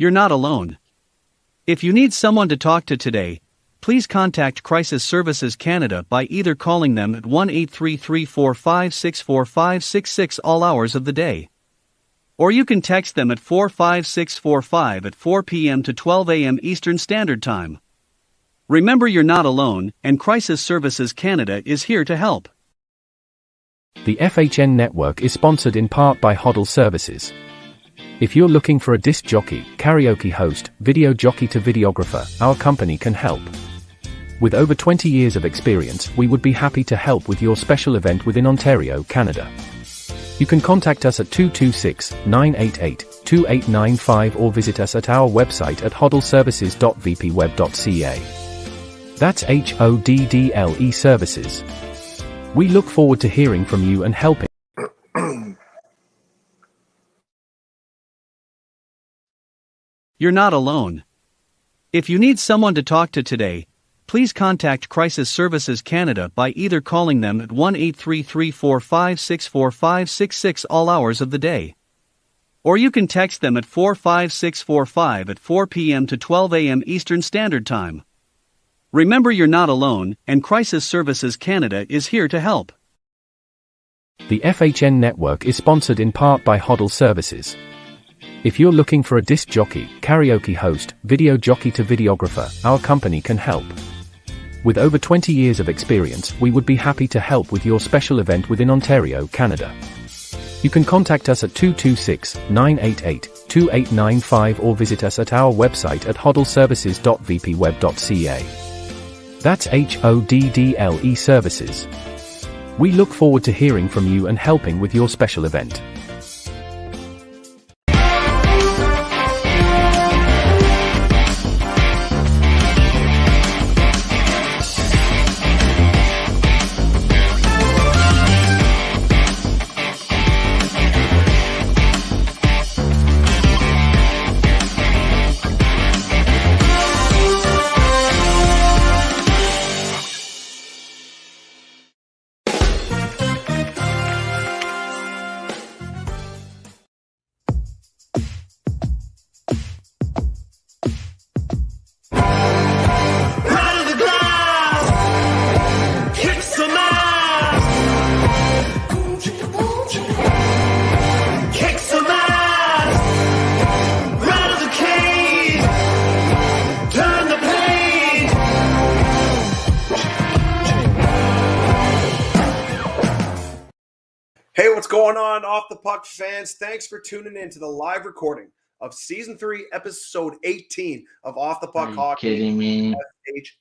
You're not alone. If you need someone to talk to today, please contact Crisis Services Canada by either calling them at 1-833-456-4566 all hours of the day. Or you can text them at 45645 at 4 p.m. to 12 a.m. Eastern Standard Time. Remember, you're not alone, and Crisis Services Canada is here to help. The FHN network is sponsored in part by Hoddle Services. If you're looking for a disc jockey, karaoke host, video jockey to videographer, our company can help. With over 20 years of experience, we would be happy to help with your special event within Ontario, Canada. You can contact us at 226-988-2895 or visit us at our website at hoddleservices.vpweb.ca. That's HODDLE Services. We look forward to hearing from you and helping. You're not alone. If you need someone to talk to today, please contact Crisis Services Canada by either calling them at 1-833-456-4566 all hours of the day. Or you can text them at 45645 at 4 p.m. to 12 a.m. Eastern Standard Time. Remember, you're not alone, and Crisis Services Canada is here to help. The FHN network is sponsored in part by Hoddle Services. If you're looking for a disc jockey, karaoke host, video jockey to videographer, our company can help. With over 20 years of experience, we would be happy to help with your special event within Ontario, Canada. You can contact us at 226-988-2895 or visit us at our website at hoddleservices.vpweb.ca. That's HODDLE Services. We look forward to hearing from you and helping with your special event. Hey, what's going on, Off the Puck fans? Thanks for tuning in to the live recording of Season 3, Episode 18 of Off the Puck Hockey. Kidding me?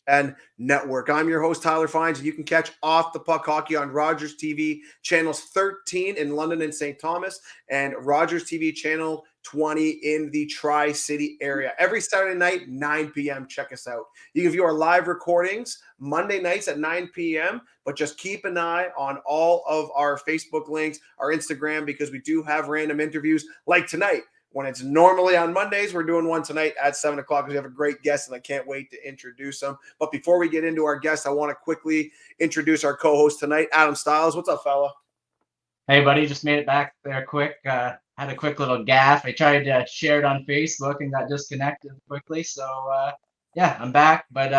FHN Network. I'm your host, Tyler Fines, and you can catch Off the Puck Hockey on Rogers TV channels 13 in London and St. Thomas and Rogers TV channel 20 in the Tri-City area. Every Saturday night, 9 p.m. Check us out. You can view our live recordings Monday nights at 9 p.m., but just keep an eye on all of our Facebook links, our Instagram, because we do have random interviews like tonight. When it's normally on Mondays, we're doing one tonight at 7 o'clock because we have a great guest, and I can't wait to introduce him. But before we get into our guest, I want to quickly introduce our co-host tonight, Adam Stiles. What's up, fella? Hey, buddy, just made it back there quick. Had a quick little gaffe. I tried to share it on Facebook and got disconnected quickly. So, yeah, I'm back, but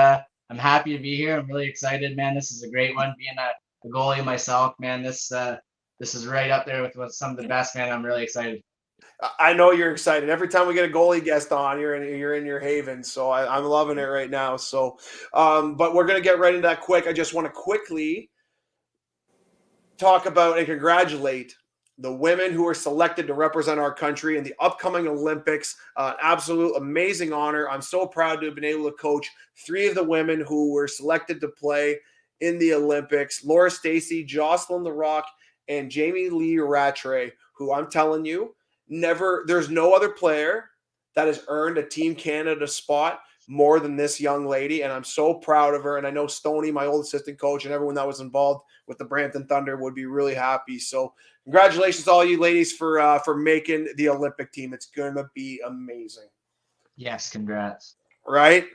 I'm happy to be here. I'm really excited, man. This is a great one. Being a goalie myself, man, this is right up there with some of the best, man. I'm really excited. I know you're excited. Every time we get a goalie guest on, you're in your haven. So I'm loving it right now. So, but we're going to get right into that quick. I just want to quickly talk about and congratulate the women who are selected to represent our country in the upcoming Olympics. Absolute amazing honor. I'm so proud to have been able to coach 3 of the women who were selected to play in the Olympics: Laura Stacey, Jocelyn The Rock, and Jamie Lee Rattray, who I'm telling you, there's no other player that has earned a Team Canada spot more than this young lady, and I'm so proud of her. And I know Stoney, my old assistant coach, and everyone that was involved with the Brampton Thunder would be really happy. So congratulations to all you ladies for making the Olympic team. It's going to be amazing. Yes, congrats. right?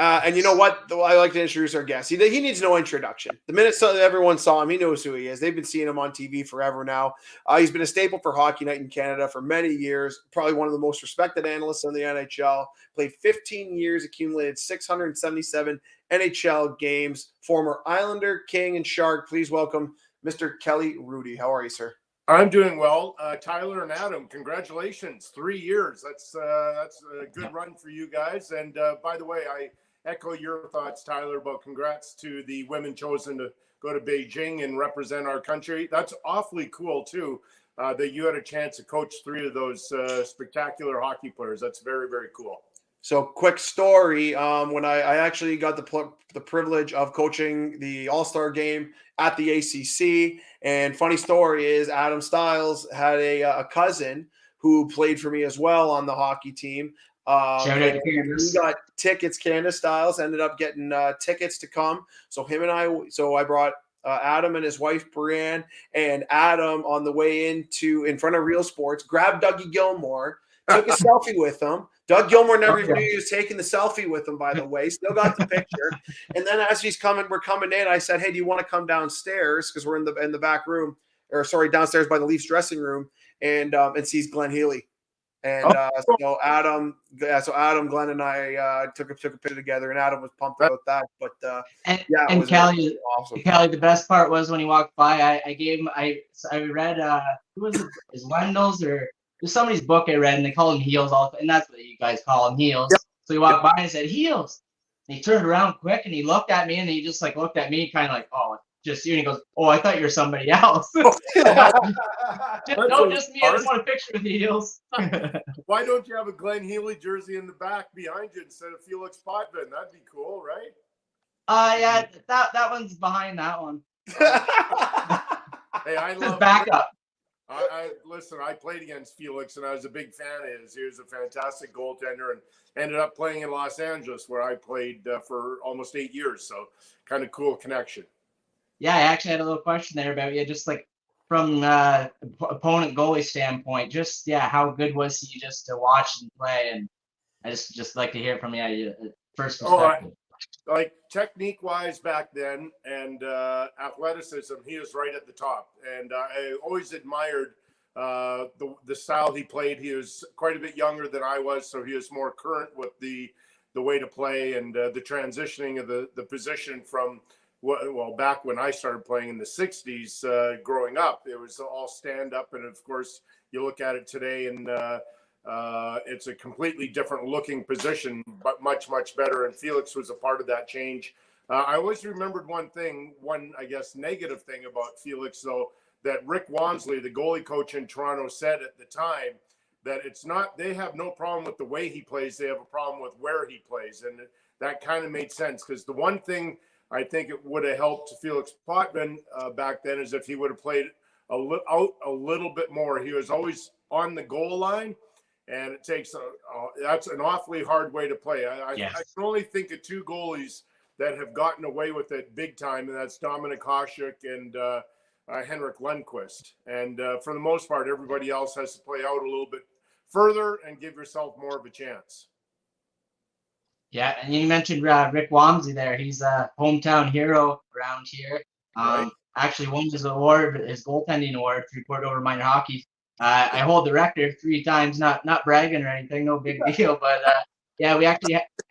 And you know what? I like to introduce our guest. He needs no introduction. The minute everyone saw him, he knows who he is. They've been seeing him on TV forever now. He's been a staple for Hockey Night in Canada for many years. Probably one of the most respected analysts in the NHL. Played 15 years, accumulated 677 NHL games. Former Islander, King, and Shark. Please welcome Mr. Kelly Hrudey. How are you, sir? I'm doing well. Tyler and Adam, congratulations. 3 years. That's a good run for you guys. And by the way, I echo your thoughts, Tyler, about congrats to the women chosen to go to Beijing and represent our country. That's awfully cool, too, that you had a chance to coach 3 of those spectacular hockey players. That's very, very cool. So, quick story. When I actually got the privilege of coaching the All-Star game at the ACC, and funny story is Adam Stiles had a cousin who played for me as well on the hockey team. He got tickets. Candace Stiles ended up getting tickets to come. So I brought Adam and his wife Brianne, and Adam on the way in front of Real Sports grabbed Dougie Gilmore, took a selfie with him. Doug Gilmore never even knew he was taking the selfie with him, by the way. Still got the picture. And then as we're coming in, I said, "Hey, do you want to come downstairs?" Because we're in the back room, downstairs by the Leafs dressing room, and sees Glenn Healy. And so Adam, Glenn, and I took a picture together, and Adam was pumped about that. But and Kelly, awesome. Kelly, the best part was when he walked by, I read who was it? Is Wendell's or there's somebody's book I read, and they call him Heels, and that's what you guys call him, Heels. Yep. So he walked by and said, "Heels." And he turned around quick, and he looked at me, and he just looked at me, kind of like, "Oh, just you." And he goes, "Oh, I thought you were somebody else." Just me. I just want a picture with the Heels. Why don't you have a Glenn Healy jersey in the back behind you instead of Felix Potvin? That'd be cool, right? Yeah, that one's behind that one. Hey, I love backup. Listen, I played against Felix, and I was a big fan of his. He was a fantastic goaltender and ended up playing in Los Angeles, where I played for almost 8 years. So kind of cool connection. Yeah, I actually had a little question there about you, just like from opponent goalie standpoint. Just, how good was he just to watch and play? And I just like to hear from you first perspective. Like technique-wise back then and athleticism, he was right at the top. And I always admired the style he played. He was quite a bit younger than I was, so he was more current with the way to play and the transitioning of the position from, back when I started playing in the 60s, growing up, it was all stand-up. And, of course, you look at it today and it's a completely different looking position, but much, much better. And Felix was a part of that change. I always remembered one I guess, negative thing about Felix, though, that Rick Wamsey, the goalie coach in Toronto, said at the time that they have no problem with the way he plays. They have a problem with where he plays. And that kind of made sense, because the one thing I think it would have helped Felix Potvin back then is if he would have played out a little bit more. He was always on the goal line. And it takes that's an awfully hard way to play. I can only think of 2 goalies that have gotten away with it big time, and that's Dominik Hasek and Henrik Lundqvist. And for the most part, everybody else has to play out a little bit further and give yourself more of a chance. Yeah, and you mentioned Rick Wamsey there. He's a hometown hero around here. Right. Actually won his goaltending award through Port Over Minor Hockey. I hold the record 3 times, not bragging or anything, no big deal. But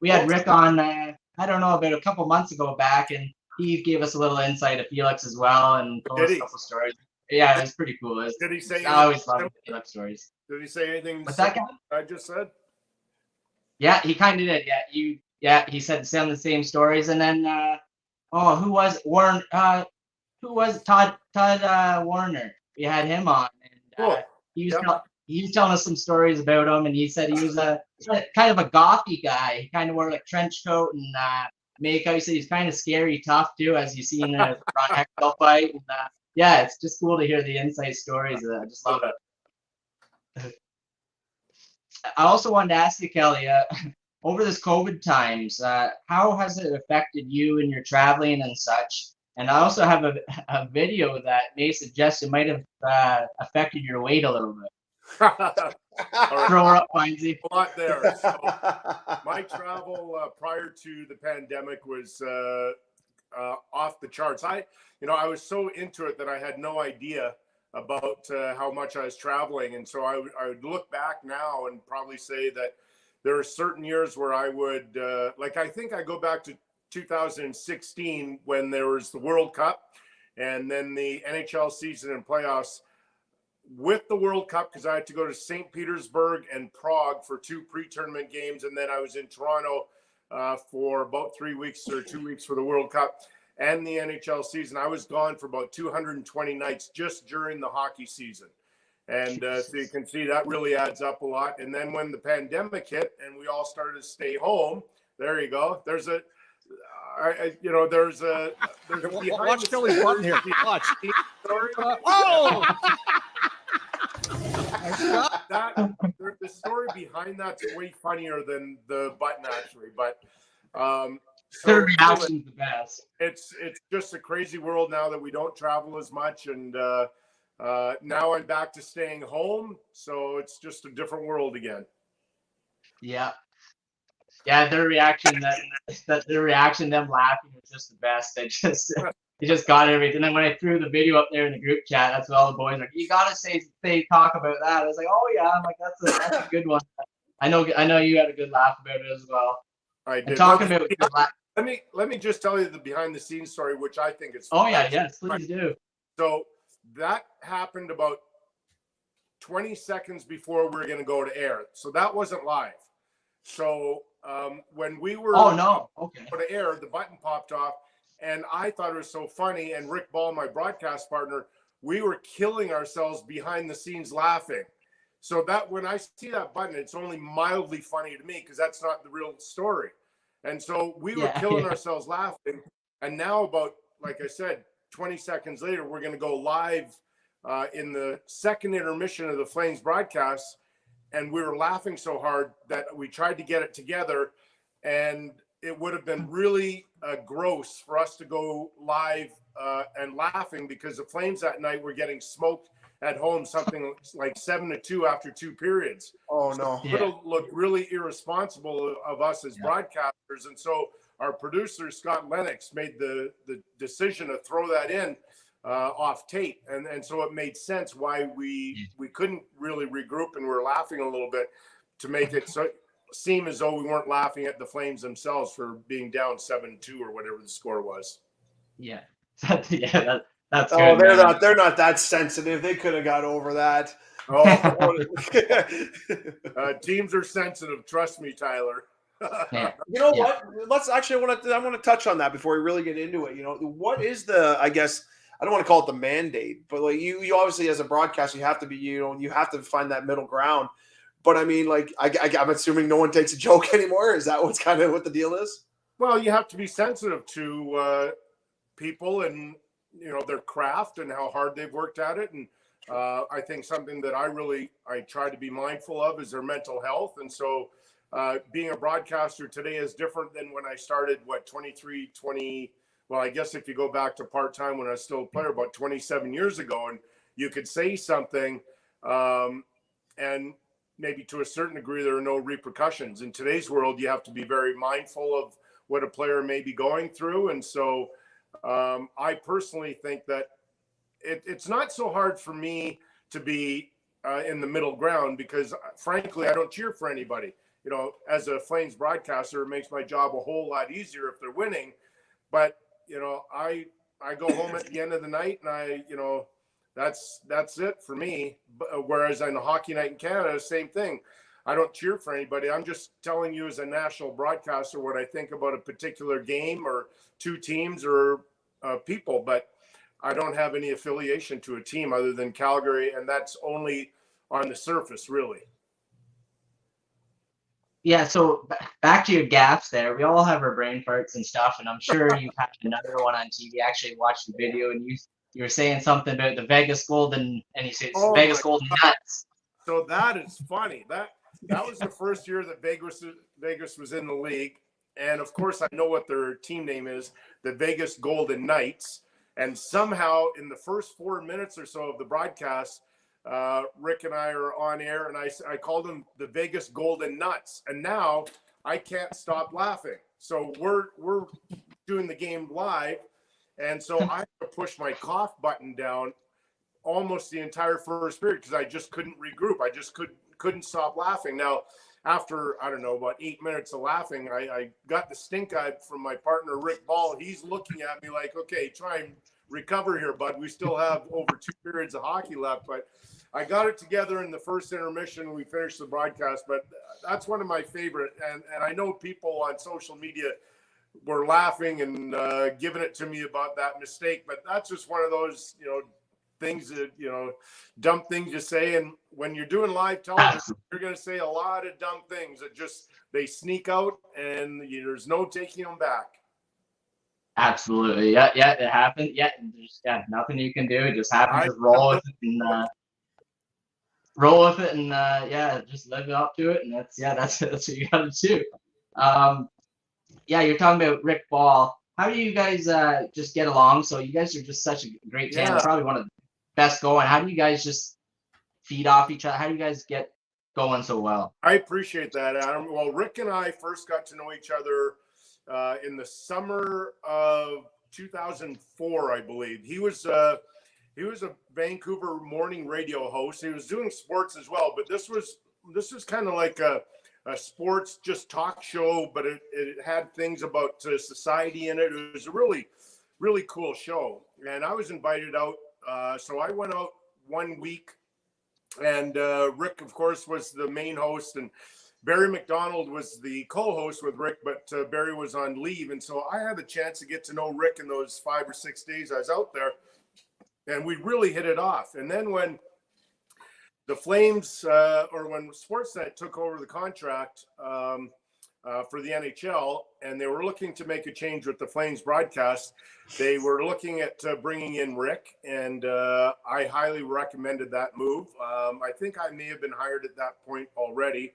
we had Rick on, I don't know, about a couple months ago back, and he gave us a little insight of Felix as well and told us a couple stories. Yeah, it was pretty cool. Did he say? I always love Felix stories. Did he say anything? What's that guy? I just said. Yeah, he kind of did. He said some of the same stories, and then who was Warren? Who was Todd Warner? We had him on, and he was telling us some stories about him, and he said he was a kind of a gothy guy. He kind of wore like trench coat and makeup. He said he's kind of scary tough too, as you see in the Ron Hextall fight. And, it's just cool to hear the inside stories. I just love it. I also wanted to ask you, Kelly, over this COVID times, how has it affected you in your traveling and such? And I also have a video that may suggest it might have affected your weight a little bit. All right. Throw her up, Wamsey. A lot there. So my travel prior to the pandemic was off the charts. I was so into it that I had no idea about how much I was traveling. And so I would look back now and probably say that there are certain years where I would, I think I go back to 2016 when there was the World Cup and then the NHL season and playoffs with the World Cup, because I had to go to St. Petersburg and Prague for 2 pre-tournament games. And then I was in Toronto for about 3 weeks or 2 weeks for the World Cup and the NHL season. I was gone for about 220 nights just during the hockey season. And so you can see that really adds up a lot. And then when the pandemic hit and we all started to stay home, there you go. There's a watch Kelly's button here. Watch. Oh! The story behind that's way funnier than the button actually, but Their reaction's the best. It's just a crazy world now that we don't travel as much, and now I'm back to staying home, so it's just a different world again. Yeah, their reaction, them laughing was just the best. It just got everything. And then when I threw the video up there in the group chat, that's what all the boys were like, you gotta talk about that. I was like, oh yeah, I'm like, that's a good one. I know you had a good laugh about it as well. I did. And talk about let me just tell you the behind the scenes story, which I think is fun. Oh yeah, yes, please do. So that happened about 20 seconds before we were going to go to air. So that wasn't live. So when we were go to air, the button popped off, and I thought it was so funny. And Rick Ball, my broadcast partner, we were killing ourselves behind the scenes laughing. So that when I see that button, it's only mildly funny to me because that's not the real story. And so we were killing ourselves laughing. And now about, like I said, 20 seconds later, we're going to go live in the second intermission of the Flames broadcast. And we were laughing so hard that we tried to get it together. And it would have been really gross for us to go live and laughing because the Flames that night were getting smoked at home, something like 7-2 after 2 periods. Oh no! So it'll look really irresponsible of us as broadcasters, and so our producer Scott Lennox made the decision to throw that in off tape, and so it made sense why we couldn't really regroup and we were laughing a little bit to make it seem as though we weren't laughing at the Flames themselves for being down 7-2 or whatever the score was. Yeah, that's good. They're not that sensitive. They could have got over that. Teams are sensitive. Trust me, Tyler. You know what? Let's actually. I want to touch on that before we really get into it. You know, what is I guess I don't want to call it the mandate, but like you obviously as a broadcaster, you have to be. You have to find that middle ground. But I mean, like I'm assuming no one takes a joke anymore. Is that what's kind of what the deal is? Well, you have to be sensitive to people and their craft and how hard they've worked at it. And I think something that I try to be mindful of is their mental health. And so being a broadcaster today is different than when I started, 20, well, I guess if you go back to part-time when I was still a player about 27 years ago, and you could say something and maybe to a certain degree, there are no repercussions. In today's world, you have to be very mindful of what a player may be going through. And so I personally think that it's not so hard for me to be in the middle ground because, frankly, I don't cheer for anybody. As a Flames broadcaster, it makes my job a whole lot easier if they're winning. But, I go home at the end of the night and that's it for me. Whereas on a hockey night in Canada, same thing. I don't cheer for anybody. I'm just telling you as a national broadcaster what I think about a particular game or 2 teams or people, but I don't have any affiliation to a team other than Calgary, and that's only on the surface, really. Yeah, so back to your gaffes there. We all have our brain farts and stuff, and I'm sure you had another one on TV. I actually watched the video, and you were saying something about the Vegas Golden, and you said Vegas Golden Nuts. So that is funny. That was the first year that Vegas was in the league. And of course, I know what their team name is, the Vegas Golden Knights. And somehow in the first 4 minutes or so of the broadcast, Rick and I are on air, and I called them the Vegas Golden Nuts, and now I can't stop laughing. So we're doing the game live, and so I had to push my cough button down almost the entire first period because I just couldn't regroup. I just couldn't stop laughing. Now, after, I don't know, about 8 minutes of laughing, I got the stink eye from my partner, Rick Ball. He's looking at me like, okay, try and recover here, bud. We still have over 2 periods of hockey left. But I got it together in the first intermission. We finished the broadcast. But that's one of my favorite. And I know people on social media were laughing and giving it to me about that mistake. But that's just one of those, things that, dumb things you say. And when you're doing live television, you're going to say a lot of dumb things that just, they sneak out and there's no taking them back. Absolutely. Yeah, it happened. Yeah, there's nothing you can do. It just happened. Just roll with it and just live up to it. And that's what you got to do. You're talking about Rick Ball. How do you guys just get along? So you guys are just such a great tandem. Probably one of the best going. How do you guys just feed off each other? How do you guys get going so well? I appreciate that, Adam. Well, Rick and I first got to know each other in the summer of 2004, I believe. He was a Vancouver morning radio host. He was doing sports as well, but this was kind of like a sports just talk show, but it had things about society in it. It was a really, really cool show. And I was invited out. So I went out one week, and Rick, of course, was the main host, and Barry McDonald was the co-host with Rick, but Barry was on leave. And so I had the chance to get to know Rick in those 5 or 6 days I was out there, and we really hit it off. And then when the Flames, or when Sportsnet took over the contract for the NHL, and they were looking to make a change with the Flames broadcast, they were looking at bringing in Rick, and I highly recommended that move. I think I may have been hired at that point already.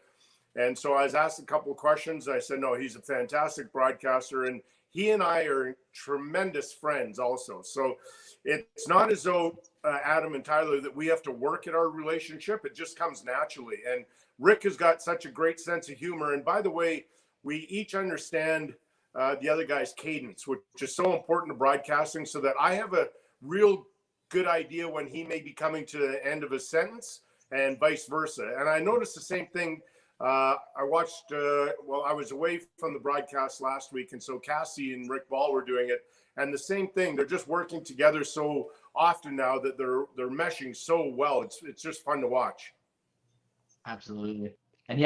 And so I was asked a couple of questions. I said, no, he's a fantastic broadcaster, and he and I are tremendous friends also. So it's not as though, Adam and Tyler, that we have to work at our relationship. It just comes naturally. And Rick has got such a great sense of humor. And by the way, we each understand the other guy's cadence, which is so important to broadcasting, so that I have a real good idea when he may be coming to the end of a sentence and vice versa. And I noticed the same thing. I watched, I was away from the broadcast last week, and so Cassie and Rick Ball were doing it. And the same thing, they're just working together so often now that they're meshing so well. It's just fun to watch. Absolutely. And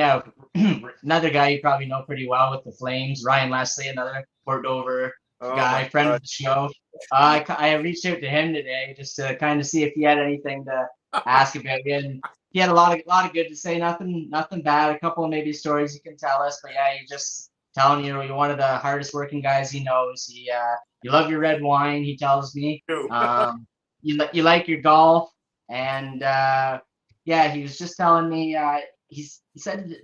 another guy you probably know pretty well with the Flames, Ryan Leslie, another Port Dover guy, friend of the show. I reached out to him today just to kind of see if he had anything to ask about it. And he had a lot of good to say, nothing bad. A couple of maybe stories you can tell us, but he just telling you're one of the hardest working guys he knows. You love your red wine, he tells me. You like your golf, and he was just telling me he said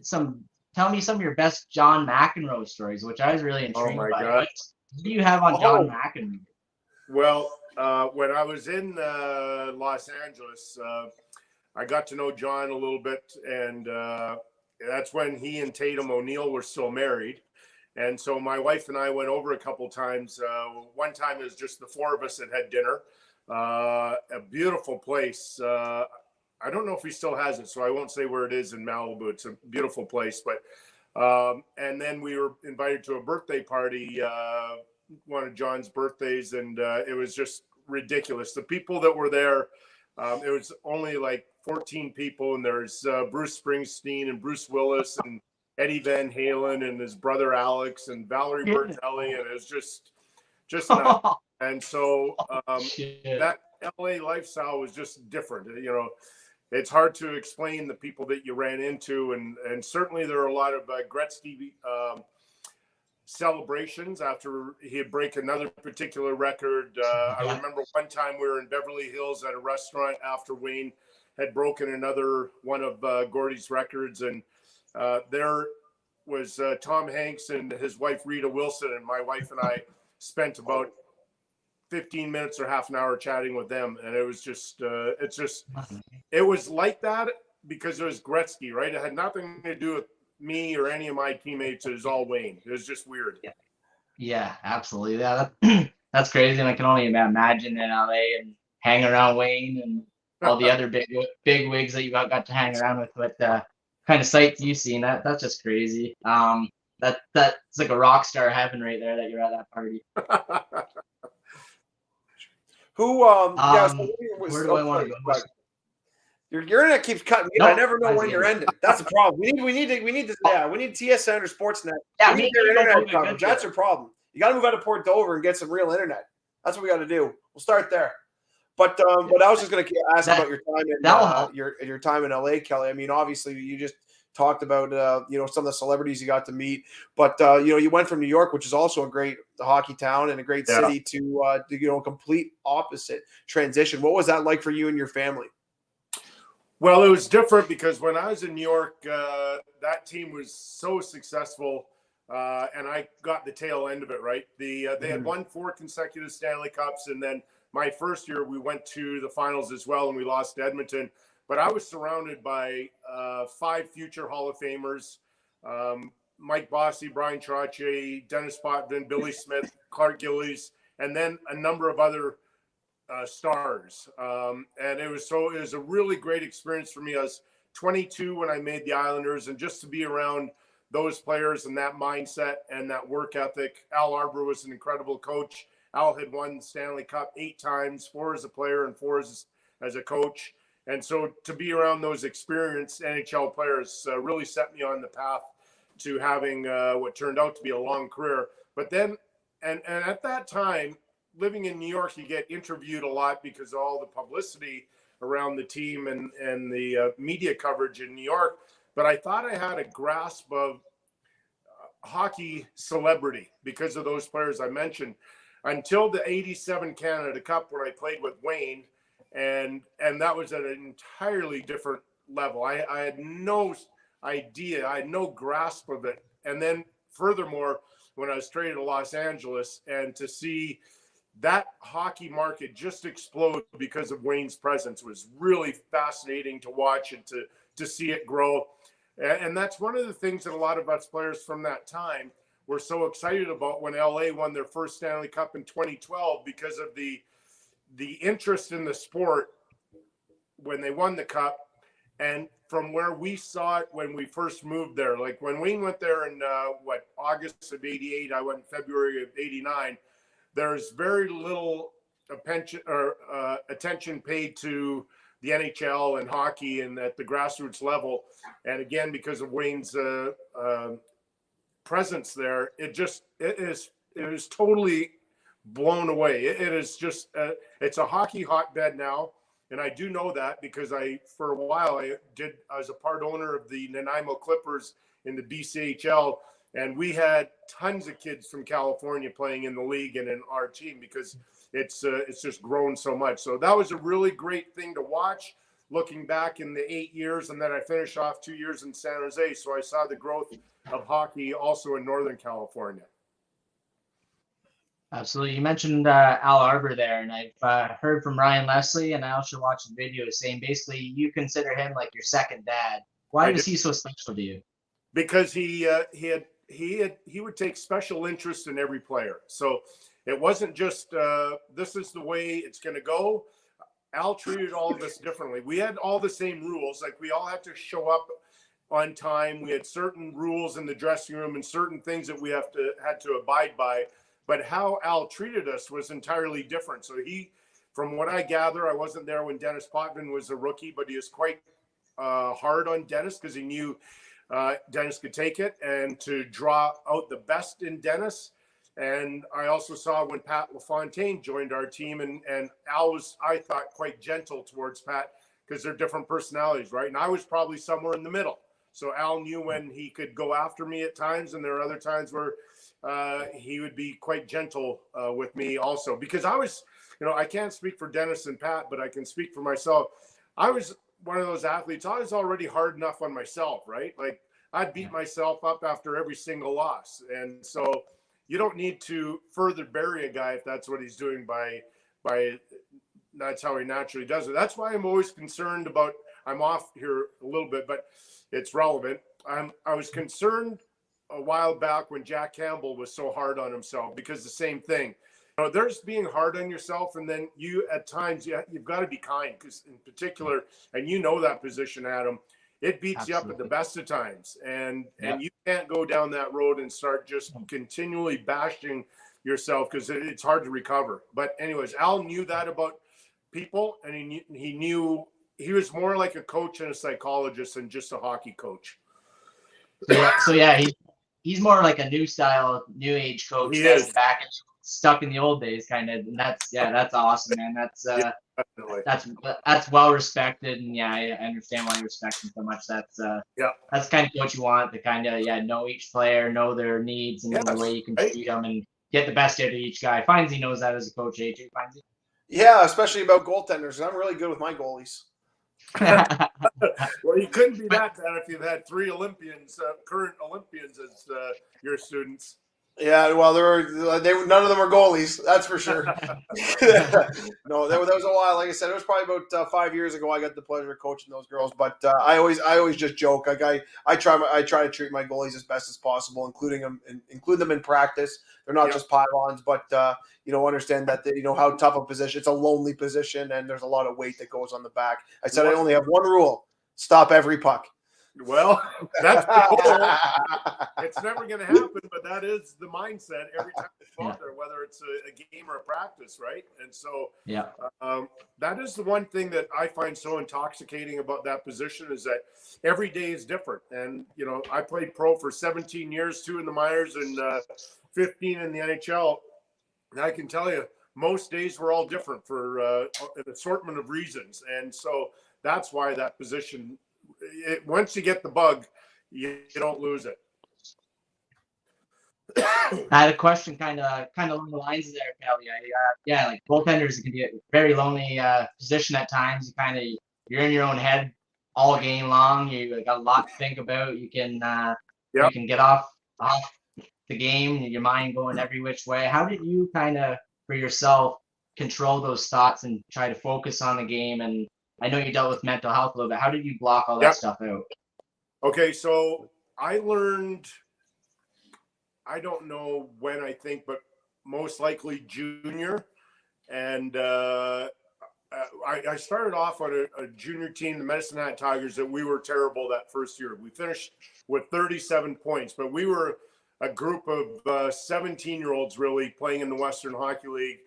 tell me some of your best John McEnroe stories, which I was really intrigued by. God. What do you have on John McEnroe? Well, when I was in Los Angeles, I got to know John a little bit, and that's when he and Tatum O'Neill were still married. And so my wife and I went over a couple times. One time it was just the four of us that had dinner. A beautiful place. I don't know if he still has it, so I won't say where it is in Malibu. It's a beautiful place. But and then we were invited to a birthday party, one of John's birthdays, and it was just ridiculous. The people that were there, it was only like 14 people, and there's Bruce Springsteen and Bruce Willis and Eddie Van Halen and his brother Alex and Valerie Bertelli, and it was just nuts. And so that LA lifestyle was just different. It's hard to explain the people that you ran into, and certainly there are a lot of Gretzky celebrations after he'd break another particular record. I remember one time we were in Beverly Hills at a restaurant after Wayne had broken another one of Gordy's records, and there was Tom Hanks and his wife Rita Wilson, and my wife and I spent about 15 minutes or half an hour chatting with them. And it was just, it was like that because it was Gretzky, right? It had nothing to do with me or any of my teammates. It was all Wayne. It was just weird. Yeah, absolutely. Yeah, that's crazy. And I can only imagine in LA and hang around Wayne and all the other big wigs that you got to hang around with. What kind of sights you've seen? That's just crazy. That's like a rock star heaven right there that you're at that party. Who? Where do I want to go? Your internet keeps cutting me. I never know when you're ending. That's the problem. We need TSN or Sportsnet. Yeah, we need their internet coverage. That's your problem. You got to move out of Port Dover and get some real internet. That's what we got to do. We'll start there. But I was just going to ask about your time in your time in LA, Kelly. I mean, obviously, you just talked about some of the celebrities you got to meet, but you went from New York, which is also a great hockey town and a great city, to complete opposite transition. What was that like for you and your family? Well, it was different because when I was in New York, that team was so successful, and I got the tail end of it, right? They had won 4 consecutive Stanley Cups, and then my first year we went to the finals as well, and we lost to Edmonton. But I was surrounded by 5 future Hall of Famers, Mike Bossy, Brian Trottier, Dennis Potvin, Billy Smith, Clark Gillies, and then a number of other stars. And it was a really great experience for me. I was 22 when I made the Islanders, and just to be around those players and that mindset and that work ethic. Al Arbor was an incredible coach. Al had won the Stanley Cup 8 times, 4 as a player and 4 as a coach. And so to be around those experienced NHL players really set me on the path to having what turned out to be a long career. But then, and at that time, living in New York, you get interviewed a lot because of all the publicity around the team and the media coverage in New York. But I thought I had a grasp of hockey celebrity because of those players I mentioned until the 87 Canada Cup when I played with Wayne. And that was at an entirely different level. I had no idea. I had no grasp of it. And then furthermore, when I was traded to Los Angeles, and to see that hockey market just explode because of Wayne's presence was really fascinating to watch and to see it grow. And that's one of the things that a lot of us players from that time were so excited about when LA won their first Stanley Cup in 2012 because of the interest in the sport when they won the cup, and from where we saw it when we first moved there. Like when Wayne went there in August of 88, I went in February of 89. There's very little attention paid to the NHL and hockey and at the grassroots level. And again, because of Wayne's presence there, it was totally blown away. It is just it's a hockey hotbed now, and I do know that because for a while I was a part owner of the Nanaimo Clippers in the BCHL, and we had tons of kids from California playing in the league and in our team because it's just grown so much. So that was a really great thing to watch. Looking back in the 8 years, and then I finished off 2 years in San Jose, so I saw the growth of hockey also in Northern California. Absolutely. You mentioned Al Arbor there, and I've heard from Ryan Leslie, and I also watched the video saying basically you consider him like your second dad. Why was he so special to you? Because he would take special interest in every player. So it wasn't just this is the way it's going to go. Al treated all of us differently. We had all the same rules. Like we all had to show up on time. We had certain rules in the dressing room and certain things that we had to abide by. But how Al treated us was entirely different. So from what I gather, I wasn't there when Dennis Potvin was a rookie, but he was quite hard on Dennis because he knew Dennis could take it and to draw out the best in Dennis. And I also saw when Pat LaFontaine joined our team, and Al was, I thought, quite gentle towards Pat because they're different personalities, right? And I was probably somewhere in the middle. So Al knew when he could go after me at times, and there are other times where he would be quite gentle with me also. Because I was, I can't speak for Dennis and Pat, but I can speak for myself. I was one of those athletes. I was already hard enough on myself, right? Like I'd beat myself up after every single loss. And so you don't need to further bury a guy if that's what he's doing by that's how he naturally does it. That's why I'm always concerned about, I'm off here a little bit, but it's relevant. I was concerned a while back when Jack Campbell was so hard on himself, because the same thing. You know, there's being hard on yourself, and then you at times you've got to be kind, because in particular, and you know that position, Adam, it beats you up at the best of times, and you can't go down that road and start just continually bashing yourself, because it's hard to recover. But anyways, Al knew that about people, and he knew he was more like a coach and a psychologist than just a hockey coach. So yeah, he's more like a new style, new age coach. He is back and stuck in the old days, kind of. And that's awesome, man. That's well respected, and I understand why you respect him so much. That's kind of what you want, to kind of know each player, know their needs, and the way you can treat them and get the best out of each guy. Findsy knows that as a coach, AJ. Findsy. Yeah, especially about goaltenders. I'm really good with my goalies. Well, you couldn't be that bad if you've had 3 Olympians, current Olympians, as your students. Yeah, well, none of them are goalies, that's for sure. No, that was a while. Like I said, it was probably about 5 years ago. I got the pleasure of coaching those girls, but I always just joke. Like I try to treat my goalies as best as possible, include them in practice. They're not just pylons, but understand that how tough a position. It's a lonely position, and there's a lot of weight that goes on the back. I said I only have one rule: stop every puck. Well, that's the goal. It's never going to happen, but that is the mindset every time it's out there, whether it's a game or a practice, right? And so that is the one thing that I find so intoxicating about that position, is that every day is different. And, I played pro for 17 years, 2 in the minors and 15 in the NHL. And I can tell you, most days were all different for an assortment of reasons. And so that's why that position, once you get the bug, you don't lose it. I had a question kind of along the lines there, Kelly. Like goaltenders can be a very lonely position at times. You're in your own head all game long. You got a lot to think about. You can get off the game, your mind going every which way. How did you for yourself control those thoughts and try to focus on the game? And I know you dealt with mental health a little bit. How did you block all that stuff out? Okay, so I learned, I don't know when, I think, but most likely junior. And I started off on a junior team, the Medicine Hat Tigers, that we were terrible that first year. We finished with 37 points, but we were a group of 17-year-olds really playing in the Western Hockey League.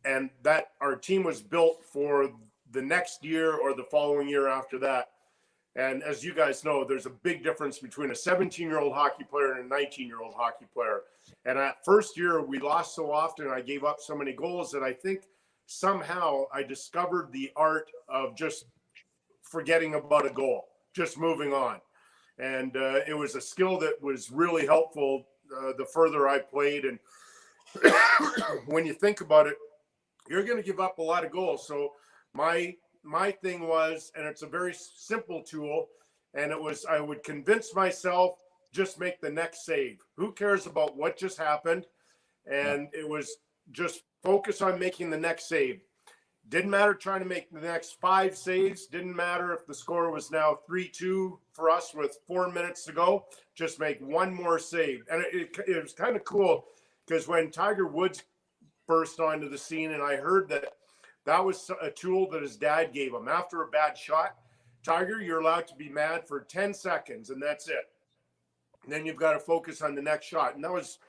And that our team was built for the next year or the following year after that. And as you guys know, there's a big difference between a 17-year-old hockey player and a 19-year-old hockey player. And that first year we lost so often, I gave up so many goals, that I think somehow I discovered the art of just forgetting about a goal, just moving on. And it was a skill that was really helpful the further I played. And when you think about it, you're going to give up a lot of goals. So my thing was, and it's a very simple tool, and it was, I would convince myself, just make the next save. Who cares about what just happened? And it was just focus on making the next save. Didn't matter trying to make the next 5 saves. Didn't matter if the score was now 3-2 for us with 4 minutes to go. Just make one more save. And it was kind of cool, because when Tiger Woods burst onto the scene, and I heard that was a tool that his dad gave him. After a bad shot, Tiger, you're allowed to be mad for 10 seconds, and that's it. And then you've got to focus on the next shot. And that was,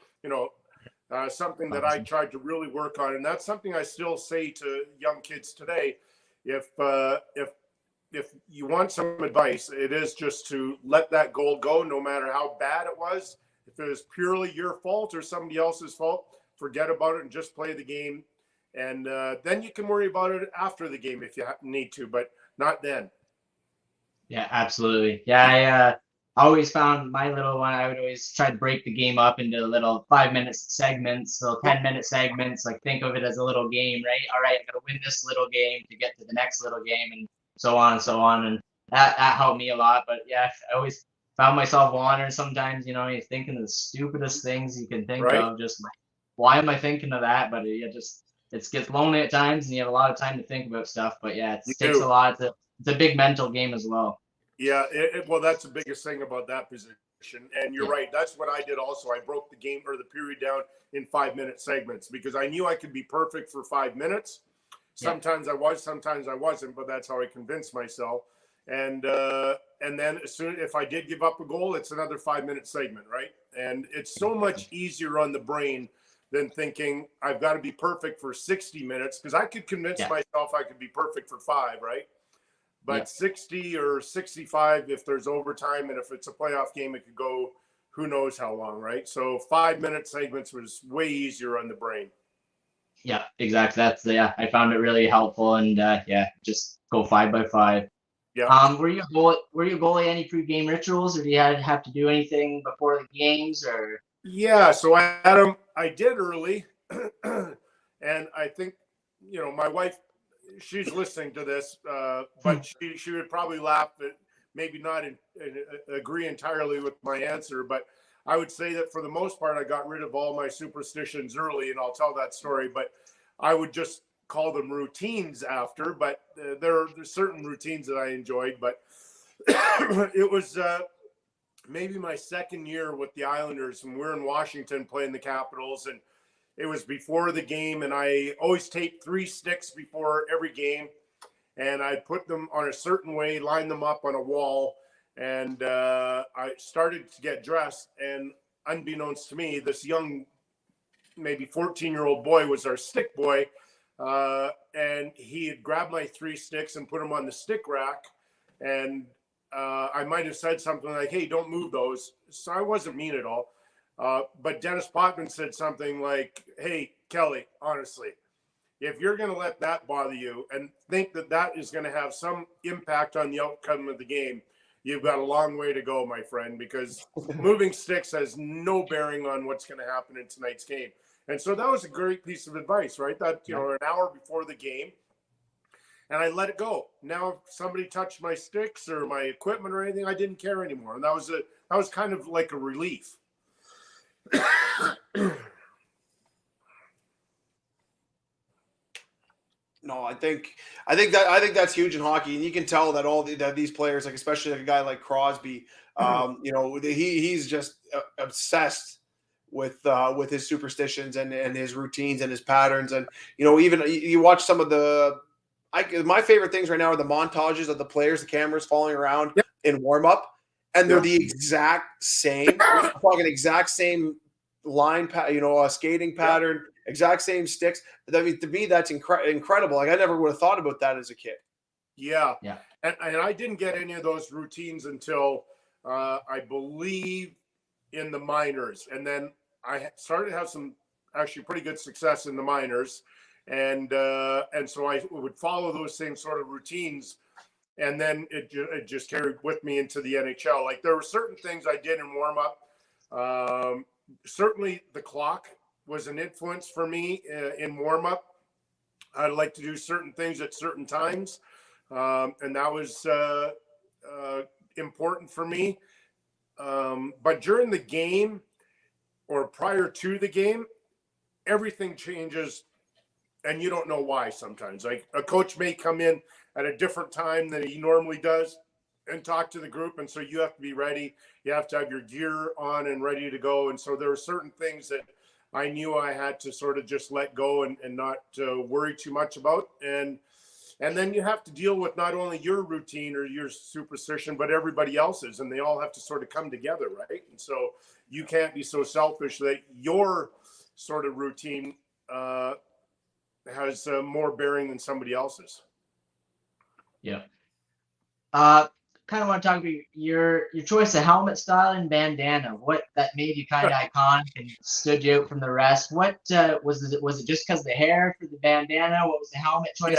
something that I tried to really work on. And that's something I still say to young kids today. If you want some advice, it is just to let that goal go, no matter how bad it was. If it was purely your fault or somebody else's fault, forget about it and just play the game. And then you can worry about it after the game if you need to, but not then. Yeah, absolutely. Yeah, I always found my little one, I would always try to break the game up into little 5-minute segments, little 10-minute segments, like think of it as a little game, right? All right, I got to win this little game to get to the next little game, and so on and so on. And that helped me a lot. But yeah, I always found myself wandering sometimes. You're thinking of the stupidest things you can think Right. of. Just like, why am I thinking of that? But it gets lonely at times, and you have a lot of time to think about stuff. But yeah, it takes a lot. It's a big mental game as well. Yeah, well, that's the biggest thing about that position. And you're right. That's what I did also. I broke the game or the period down in 5-minute segments because I knew I could be perfect for 5 minutes. Sometimes I was, sometimes I wasn't, but that's how I convinced myself. And then if I did give up a goal, it's another 5-minute segment, right? And it's so much easier on the brain than thinking I've got to be perfect for 60 minutes because I could convince myself I could be perfect for 5, right? But 60 or 65 if there's overtime, and if it's a playoff game, it could go who knows how long, right? So 5-minute segments was way easier on the brain. Yeah, exactly. I found it really helpful, and just go 5 by 5. Yeah. Were you a goalie? Any pre-game rituals, or do you have to do anything before the games, or? Yeah, so I did early, and I think my wife, she's listening to this, but she would probably laugh at maybe not agree entirely with my answer, but I would say that for the most part, I got rid of all my superstitions early, and I'll tell that story, but I would just call them routines after, but there's certain routines that I enjoyed, but it was maybe my second year with the Islanders, and we're in Washington playing the Capitals, and it was before the game, and I always take 3 sticks before every game, and I put them on a certain way, line them up on a wall, and I started to get dressed, and unbeknownst to me, this young, maybe 14-year-old boy was our stick boy, and he had grabbed my 3 sticks and put them on the stick rack, and I might have said something like, hey, don't move those. So I wasn't mean at all. But Dennis Potvin said something like, hey, Kelly, honestly, if you're going to let that bother you and think that that is going to have some impact on the outcome of the game, you've got a long way to go, my friend, because moving sticks has no bearing on what's going to happen in tonight's game. And so that was a great piece of advice, right? That, an hour before the game, and I let it go. Now, if somebody touched my sticks or my equipment or anything, I didn't care anymore. And that was kind of like a relief. No, I think that's huge in hockey, and you can tell that that these players, like especially like a guy like Crosby, he's just obsessed with his superstitions and his routines and his patterns, and even you watch some of my favorite things right now are the montages of the players, the cameras following around in warm up, and they're the exact same. I'm talking exact same line, a skating pattern. Exact same sticks. I mean, to me, that's incredible. Like I never would have thought about that as a kid. Yeah. And I didn't get any of those routines until I believe in the minors, and then I started to have some actually pretty good success in the minors, and so I would follow those same sort of routines, and then it just carried with me into the NHL. Like there were certain things I did in warm up. Certainly, the clock was an influence for me in warm-up. I'd like to do certain things at certain times, and that was important for me. But during the game or prior to the game, everything changes, and you don't know why sometimes. Like a coach may come in at a different time than he normally does and talk to the group, and so you have to be ready. You have to have your gear on and ready to go, and so there are certain things that I knew I had to sort of just let go and not worry too much about. And then you have to deal with not only your routine or your superstition, but everybody else's, and they all have to sort of come together, right? And so you can't be so selfish that your sort of routine has more bearing than somebody else's. Yeah. Kind of want to talk about your choice of helmet style and bandana. What that made you kind of iconic and stood you out from the rest. What was it? Was it just because the hair for the bandana? What was the helmet choice?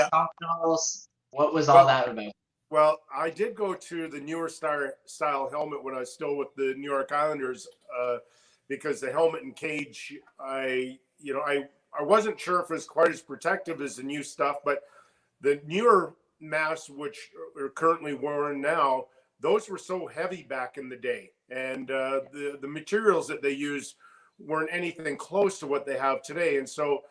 What was all that about? Well, I did go to the newer style helmet when I was still with the New York Islanders, because the helmet and cage, I wasn't sure if it was quite as protective as the new stuff, but the newer masks, which are currently worn now, those were so heavy back in the day, and the materials that they use weren't anything close to what they have today. And so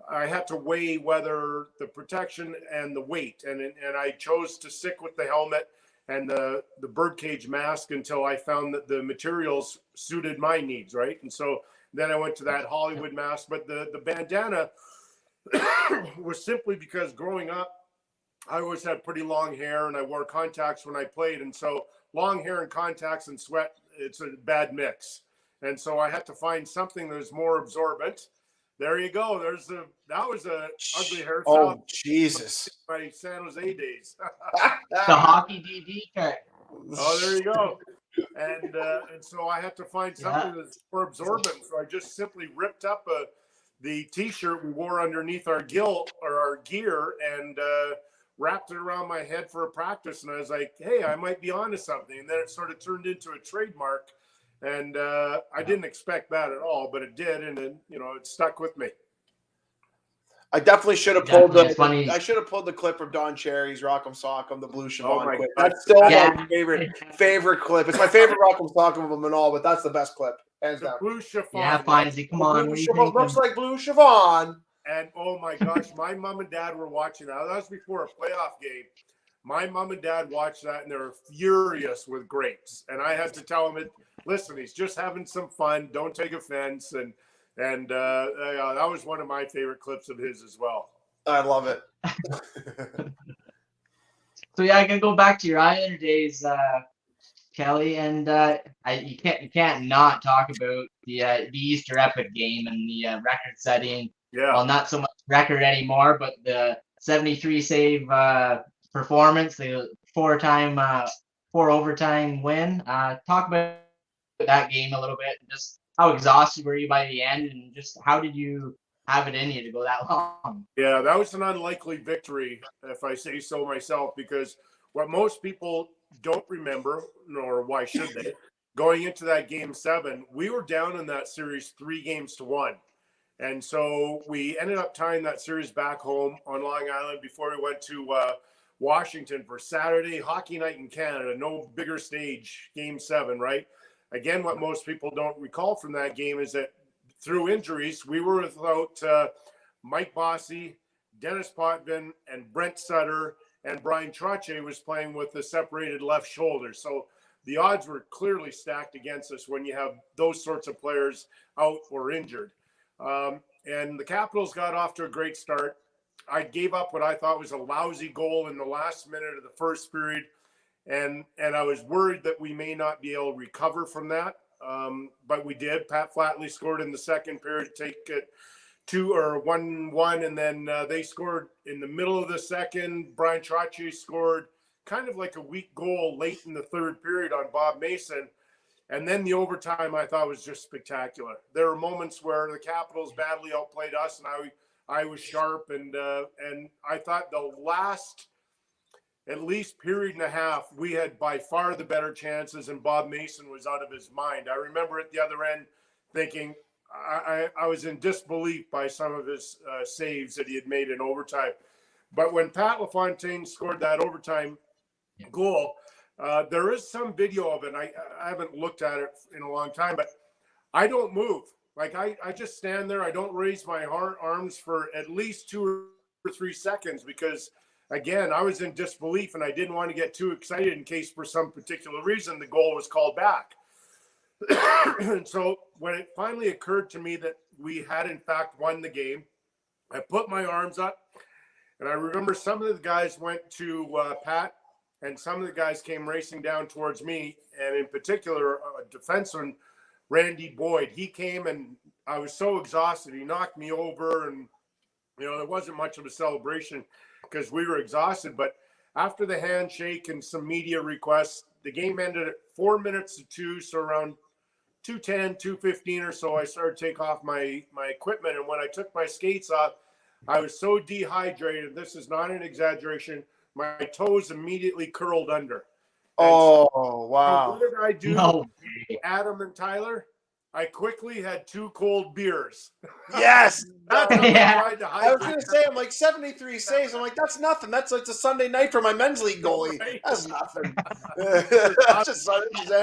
I had to weigh whether the protection and the weight, and I chose to stick with the helmet and the birdcage mask until I found that the materials suited my needs, right? And so then I went to that Hollywood mask. But the bandana was simply because growing up, I always had pretty long hair and I wore contacts when I played. And so long hair and contacts and sweat, it's a bad mix. And so I had to find something that was more absorbent. There you go. That was a ugly hairstyle. Oh, Jesus. My San Jose days. The hockey DD cut. Oh, there you go. And so I had to find something that's more absorbent. So I just simply ripped up the T-shirt we wore underneath our gear and wrapped it around my head for a practice. And I was like, hey, I might be onto something. And then it sort of turned into a trademark. And I didn't expect that at all, but it did. And then, it stuck with me. I definitely should have pulled I should have pulled the clip from Don Cherry's Rock'em Sock'em, the Blue Siobhan clip. That's still my favorite clip. It's my favorite Rock'em Sock'em of them and all, but that's the best clip. Hands down. Blue Siobhan. Yeah, Findsy, come on. Looks like Blue Siobhan. And oh my gosh, my mom and dad were watching that. That was before a playoff game. My mom and dad watched that and they were furious with Grapes. And I had to tell them, listen, he's just having some fun. Don't take offense. And that was one of my favorite clips of his as well. I love it. So yeah, I can go back to your Islander days, Kelly, and you can't not talk about the Easter Epic game and the record-setting. Yeah. Well, not so much record anymore, but the 73 save performance, the four overtime win. Talk about that game a little bit, and just how exhausted were you by the end, and just how did you have it in you to go that long? Yeah, that was an unlikely victory, if I say so myself, because what most people don't remember, nor why should they, going into that game 7, we were down in that series 3-1. And so we ended up tying that series back home on Long Island before we went to Washington for Saturday Hockey Night in Canada. No bigger stage, game 7, right? Again, what most people don't recall from that game is that through injuries, we were without Mike Bossy, Dennis Potvin, and Brent Sutter, and Brian Trottier was playing with a separated left shoulder. So the odds were clearly stacked against us when you have those sorts of players out or injured. And the Capitals got off to a great start. I gave up what I thought was a lousy goal in the last minute of the first period. And I was worried that we may not be able to recover from that. But we did. Pat Flatley scored in the second period to take it 1-1. And then they scored in the middle of the second. Brian Trottier scored kind of like a weak goal late in the third period on Bob Mason. And then the overtime I thought was just spectacular. There were moments where the Capitals badly outplayed us, and I was sharp. And I thought the last at least period and a half, we had by far the better chances, and Bob Mason was out of his mind. I remember at the other end thinking I was in disbelief by some of his saves that he had made in overtime. But when Pat LaFontaine scored that overtime goal, there is some video of it. I haven't looked at it in a long time, but I don't move. Like I just stand there. I don't raise my arms for at least 2 or 3 seconds because, again, I was in disbelief and I didn't want to get too excited in case for some particular reason the goal was called back. And so when it finally occurred to me that we had in fact won the game, I put my arms up, and I remember some of the guys went to Pat, and some of the guys came racing down towards me, and in particular, a defenseman, Randy Boyd. He came, and I was so exhausted. He knocked me over, and there wasn't much of a celebration because we were exhausted. But after the handshake and some media requests, the game ended at 4 minutes to 2, so around 2:10, 2:15 or so, I started to take off my equipment. And when I took my skates off, I was so dehydrated. This is not an exaggeration. My toes immediately curled under. And wow. so what did I do, Adam and Tyler? I quickly had 2 cold beers. Yes. That's how Yeah. I tried to I was hydrate. going to say, I'm like 73 saves. I'm like, that's nothing. That's like a Sunday night for my men's league goalie. Right. That's nothing. That's just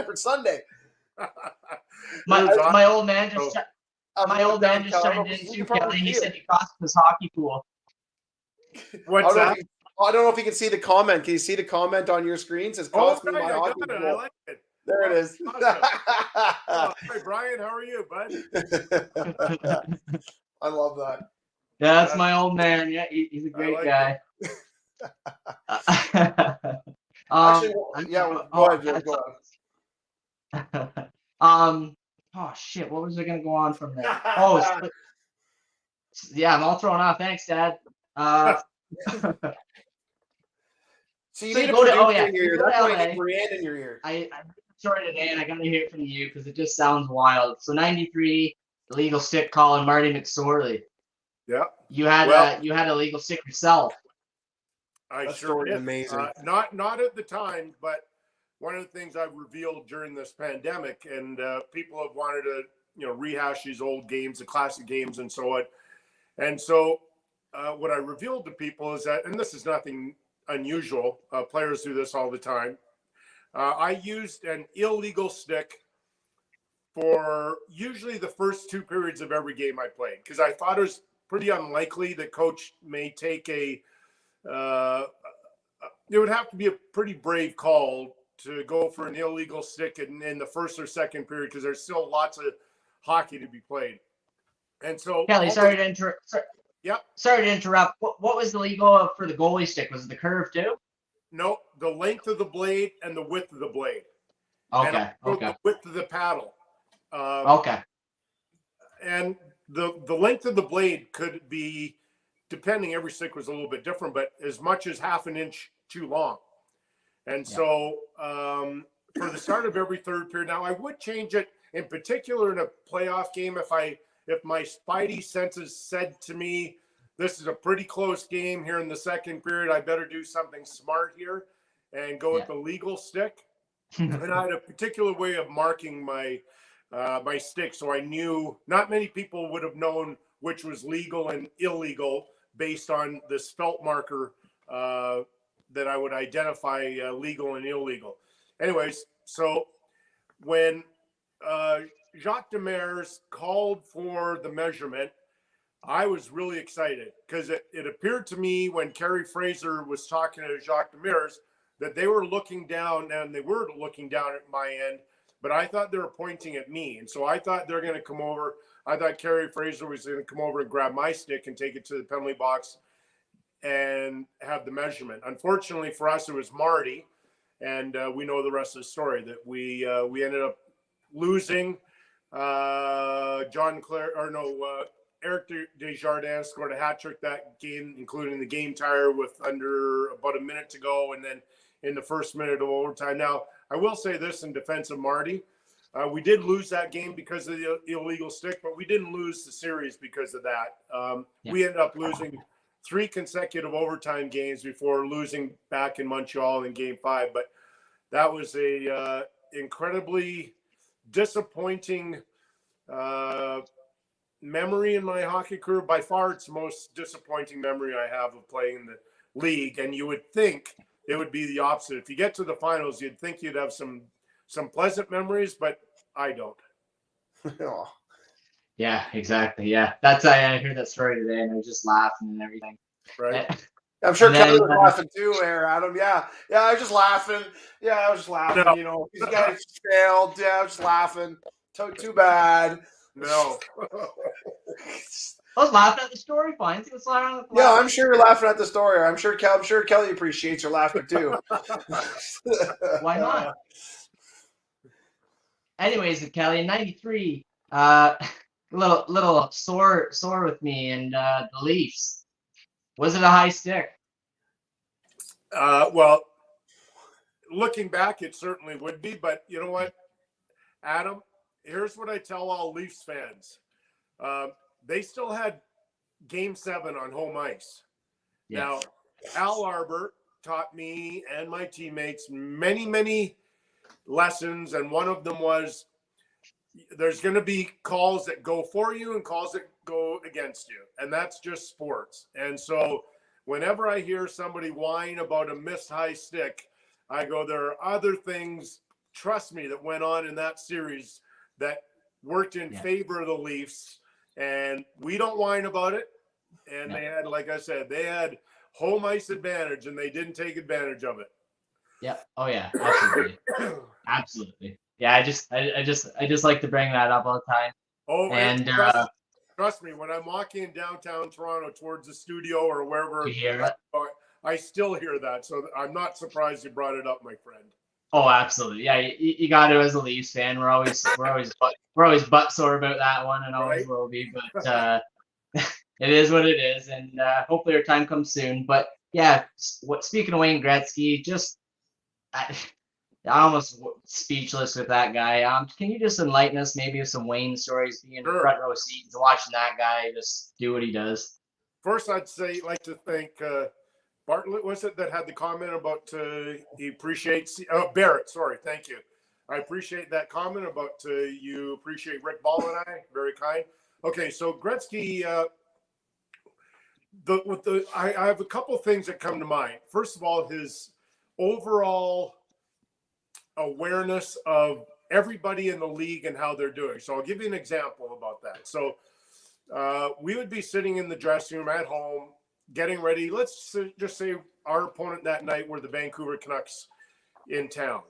for Sunday. My old man just my old man just Cal, chimed in you too, can probably Kelly. He see said it. he cost him his hockey pool. What's that? I don't know if you can see the comment. Can you see the comment on your screen? It says, Oh, cost me right, my I got hockey it. I pool. like it. There it is. Awesome. Oh, hi, Brian. How are you, bud? I love that. Yeah, that's my old man. Yeah, he's a great like guy. Actually, go ahead, Joe. Go ahead. Oh shit, what was I gonna go on from there? Oh, yeah, I'm all thrown off. Thanks, Dad. So you So need you a go to- producer oh, yeah, in your you ear. go That's to why you LA. need Brienne in your ear. I sorry today, and I gotta hear it from you because it just sounds wild. So 93 illegal stick call and Marty McSorley. Yeah. You had a legal stick yourself. I That sure story is did. amazing. Not at the time, but one of the things I've revealed during this pandemic, and people have wanted to, rehash these old games, the classic games, and so on. And so, what I revealed to people is that, and this is nothing unusual. Players do this all the time. I used an illegal stick for usually the first 2 periods of every game I played because I thought it was pretty unlikely that coach may take it would have to be a pretty brave call to go for an illegal stick in the first or second period because there's still lots of hockey to be played. And so, Kelly, sorry to interrupt. Yep. Sorry to interrupt. What was the legal for the goalie stick? Was it the curve too? No, the length of the blade and the width of the blade. Okay. And the width of the paddle. Okay. And the length of the blade could be, depending, every stick was a little bit different, but as much as half an inch too long. And so for the start of every third period, now I would change it in particular in a playoff game if my spidey senses said to me, this is a pretty close game here in the second period, I better do something smart here and go with the legal stick. And I had a particular way of marking my my stick, so I knew not many people would have known which was legal and illegal based on this felt marker that I would identify legal and illegal. Anyways, so when Jacques Demers called for the measurement, I was really excited because it appeared to me when Kerry Fraser was talking to Jacques Demers that they were looking down, and they were looking down at my end, but I thought they were pointing at me. And so I thought they're going to come over. I thought Kerry Fraser was going to come over and grab my stick and take it to the penalty box and have the measurement. Unfortunately for us, it was Marty, and we know the rest of the story that we ended up losing. Eric Desjardins scored a hat trick that game, including the game tire with under about a minute to go, and then in the first minute of overtime. Now, I will say this in defense of Marty. We did lose that game because of the illegal stick, but we didn't lose the series because of that. We ended up losing 3 consecutive overtime games before losing back in Montreal in Game 5. But that was a incredibly disappointing memory in my hockey career. By far, it's the most disappointing memory I have of playing in the league. And you would think it would be the opposite. If you get to the finals, you'd think you'd have some pleasant memories, but I don't. Yeah, exactly. Yeah, that's I heard that story today, and I was just laughing and everything. Right. I'm sure Kelly was laughing too, there, Adam. Yeah, I was just laughing. Yeah, I was just laughing. No. These guys failed. Yeah, I was just laughing. Too bad. No. I was laughing at the story. Fine. What's wrong with Yeah, I'm sure you're laughing at the story. I'm sure Kelly appreciates your laughter too. Why not? Anyways, Kelly, in '93, little sore with me and the Leafs. Was it a high stick? Well, looking back, it certainly would be. But you know what, Adam? Here's what I tell all Leafs fans. They still had Game 7 on home ice. Yes. Now, Al Arbor taught me and my teammates many, many lessons, and one of them was there's going to be calls that go for you and calls that go against you. And that's just sports. And so whenever I hear somebody whine about a missed high stick, I go, there are other things, trust me, that went on in that series that worked in favor of the Leafs. And we don't whine about it. And they had, like I said, they had home ice advantage and they didn't take advantage of it. Yeah. Oh yeah. Absolutely. Absolutely. Yeah. I just like to bring that up all the time. Oh, and trust me, when I'm walking downtown Toronto towards the studio or wherever, you hear it? I still hear that. So I'm not surprised you brought it up, my friend. Oh, absolutely. Yeah, you got to as a Leafs fan. We're always butt sore about that one, and always will be. But it is what it is, and hopefully our time comes soon. But yeah, speaking of Wayne Gretzky, just I almost speechless with that guy. Can you just enlighten us maybe with some Wayne stories, being in the front row seats and watching that guy just do what he does? First, I'd like to thank Bartlett, was it, that had the comment about he appreciates Barrett. Sorry, thank you. I appreciate that comment about you appreciate Rick Ball and I. Very kind. Okay, so Gretzky. I have a couple things that come to mind. First of all, his overall awareness of everybody in the league and how they're doing. So I'll give you an example about that. So we would be sitting in the dressing room at home, getting ready. Let's just say our opponent that night were the Vancouver Canucks in town.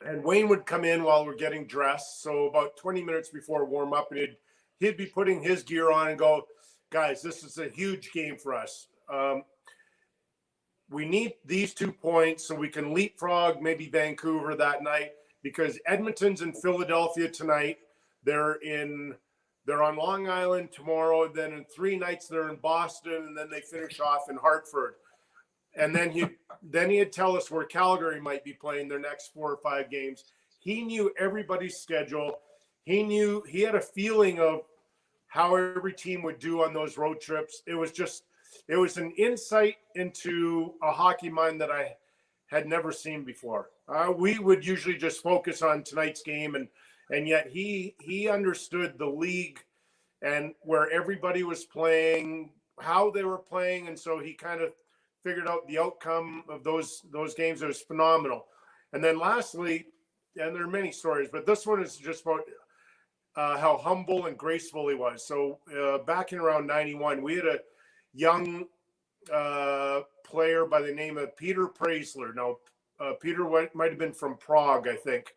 And Wayne would come in while we're getting dressed. So about 20 minutes before warm up, and he'd be putting his gear on and go, guys, this is a huge game for us. We need these 2 points so we can leapfrog maybe Vancouver that night, because Edmonton's in Philadelphia tonight. They're on Long Island tomorrow. Then in 3 nights, they're in Boston, and then they finish off in Hartford. And then he'd tell us where Calgary might be playing their next 4 or 5 games. He knew everybody's schedule. He had a feeling of how every team would do on those road trips. It was an insight into a hockey mind that I had never seen before. We would usually just focus on tonight's game, and yet he understood the league and where everybody was playing, how they were playing, and so he kind of figured out the outcome of those games. It was phenomenal. And then lastly, and there are many stories, but this one is just about how humble and graceful he was. So back in around 91, we had a young player by the name of Peter Preisler. Now, Peter might have been from Prague, I think.